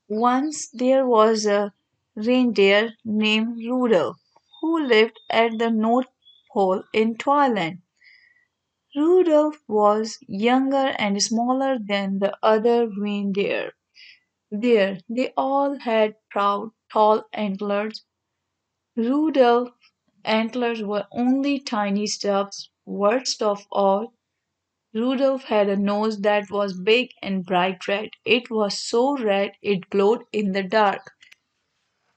Once there was a reindeer named Rudolph who lived at the North Pole in Thailand. Rudolph was younger and smaller than the other reindeer. There, they all had proud, tall antlers. Rudolph's antlers were only tiny stubs. Worst of all, Rudolph had a nose that was big and bright red. It was so red it glowed in the dark.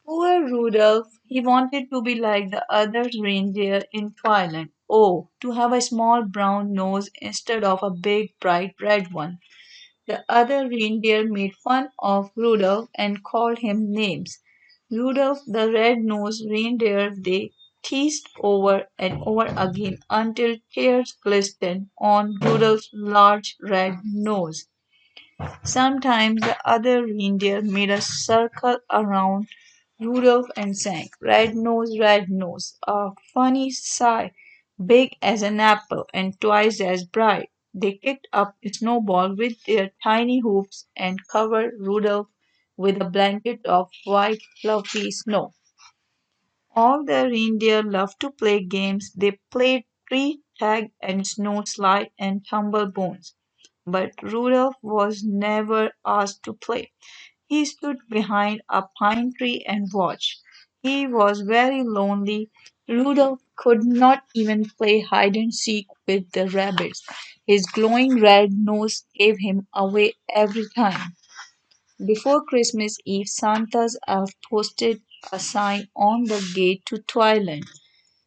Poor Rudolph, he wanted to be like the other reindeer in Twilight. Oh, to have a small brown nose instead of a big bright red one. The other reindeer made fun of Rudolph and called him names. Rudolph the red-nosed reindeer they teased over and over again until tears glistened on Rudolph's large red nose. Sometimes the other reindeer made a circle around Rudolph and sang, red nose, a funny sigh, big as an apple and twice as bright. They kicked up a snowball with their tiny hoofs and covered Rudolph with a blanket of white fluffy snow. All the reindeer loved to play games. They played tree tag and snow slide and tumble bones. But Rudolph was never asked to play. He stood behind a pine tree and watched. He was very lonely. Rudolph could not even play hide and seek with the rabbits. His glowing red nose gave him away every time. Before Christmas Eve, Santa's elf posted a sign on the gate to Twiland.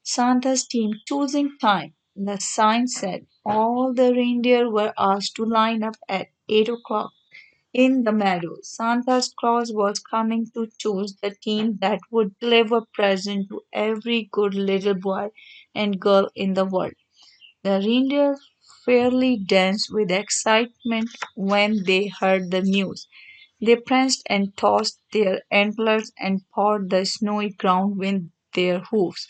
Santa's team choosing time. The sign said all the reindeer were asked to line up at 8 o'clock in the meadow. Santa Claus was coming to choose the team that would deliver presents to every good little boy and girl in the world. The reindeer fairly danced with excitement when they heard the news. They pranced and tossed their antlers and pawed the snowy ground with their hoofs.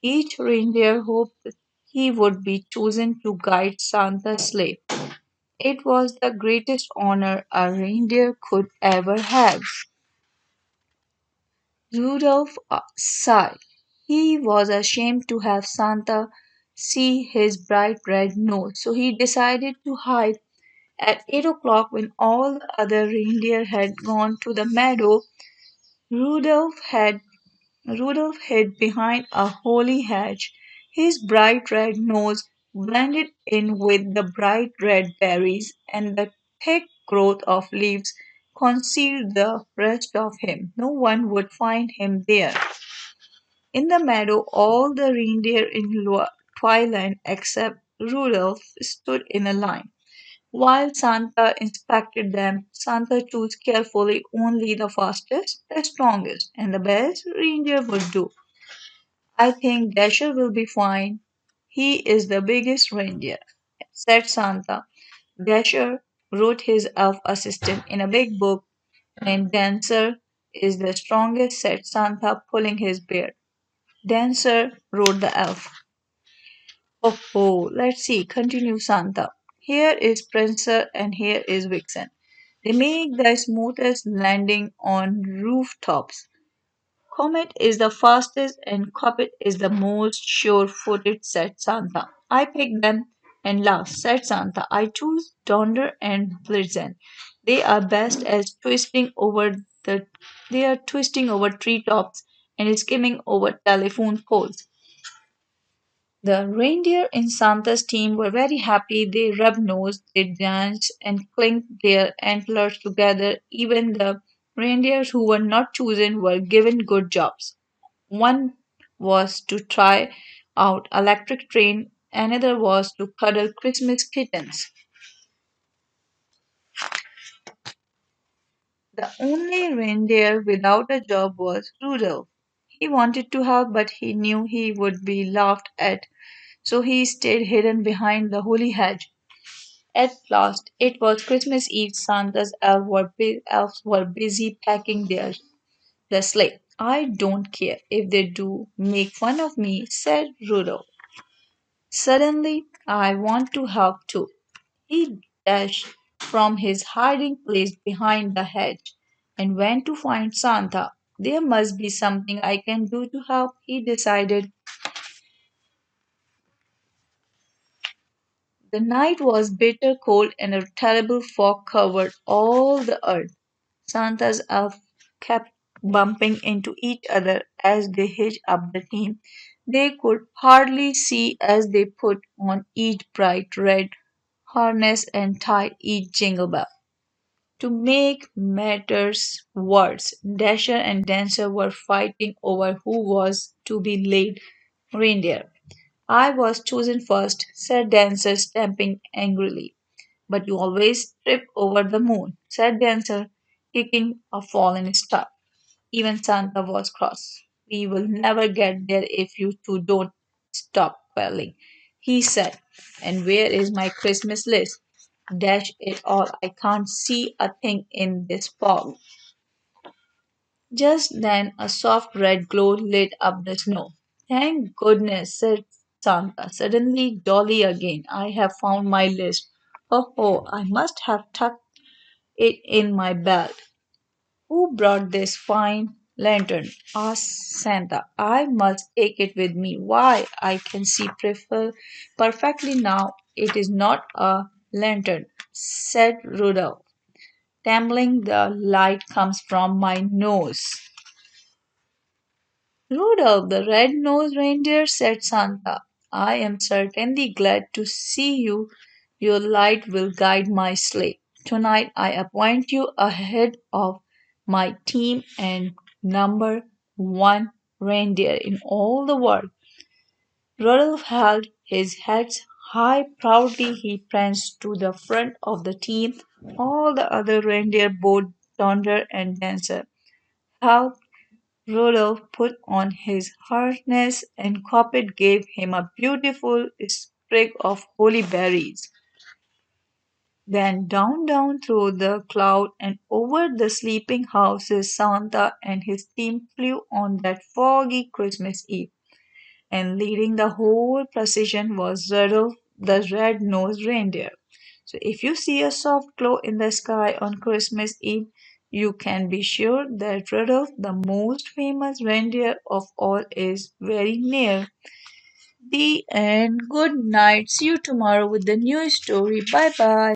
Each reindeer hoped he would be chosen to guide Santa's sleigh. It was the greatest honor a reindeer could ever have. Rudolph sighed. He was ashamed to have Santa see his bright red nose, so he decided to hide. At 8 o'clock, when all the other reindeer had gone to the meadow, Rudolph had Rudolph hid behind a holly hedge. His bright red nose blended in with the bright red berries, and the thick growth of leaves concealed the rest of him. No one would find him there. In the meadow, all the reindeer in Twiland except Rudolph stood in a line. While Santa inspected them, Santa chose carefully only the fastest, the strongest, and the best reindeer would do. I think Dasher will be fine. He is the biggest reindeer, said Santa. Dasher wrote his elf assistant in a big book, and Dancer is the strongest, said Santa, pulling his beard. Dancer wrote the elf. Oh, let's see, continue Santa. Here is Prancer and here is Vixen. They make the smoothest landing on rooftops. Comet is the fastest and Comet is the most sure-footed, said Santa. I picked them and laughed, said Santa. I choose Donder and Blitzen. They are best as the they are twisting over treetops and skimming over telephone poles. The reindeer in Santa's team were very happy. They rubbed noses, they danced, and clinked their antlers together. Even the reindeers who were not chosen were given good jobs. One was to try out electric train, another was to cuddle Christmas kittens. The only reindeer without a job was Rudolph. He wanted to help, but he knew he would be laughed at, so he stayed hidden behind the holly hedge. At last, it was Christmas Eve. Santa's elves were busy packing their sleigh. I don't care if they do make fun of me, said Rudolph. Suddenly, I want to help too. He dashed from his hiding place behind the hedge. and went to find Santa. There must be something I can do to help, he decided. The night was bitter cold and a terrible fog covered all the earth. Santa's elves kept bumping into each other as they hitched up the team. They could hardly see as they put on each bright red harness and tied each jingle bell. To make matters worse, Dasher and Dancer were fighting over who was to be lead reindeer. I was chosen first, said Dancer, stamping angrily. But you always trip over the moon, said Dancer, kicking a fallen star. Even Santa was cross. We will never get there if you two don't stop quelling, he said. And where is my Christmas list? Dash it all, I can't see a thing in this fog. Just then a soft red glow lit up the snow. Thank goodness, said Santa, suddenly jolly again. I have found my list. Oh, oh, I must have tucked it in my belt. Who brought this fine lantern? Asked Santa. I must take it with me. Why, I can see perfectly now. It is not a lantern, said Rudolph. Trembling, the light comes from my nose. Rudolph the red-nosed reindeer, said Santa, I am certainly glad to see you. Your light will guide my sleigh. Tonight I appoint you ahead of my team and number one reindeer in all the world. Rudolph held his head high proudly. He pranced to the front of the team. All the other reindeer bowed thunder and dancer. How Rudolph put on his harness, and Cupid gave him a beautiful sprig of holly berries. Then down, down through the cloud and over the sleeping houses, Santa and his team flew on that foggy Christmas Eve. And leading the whole procession was Rudolph the red-nosed reindeer. So if you see a soft glow in the sky on Christmas Eve, you can be sure that Rudolph, the most famous reindeer of all, is very near. The end. Good night. See you tomorrow with the new story. Bye bye.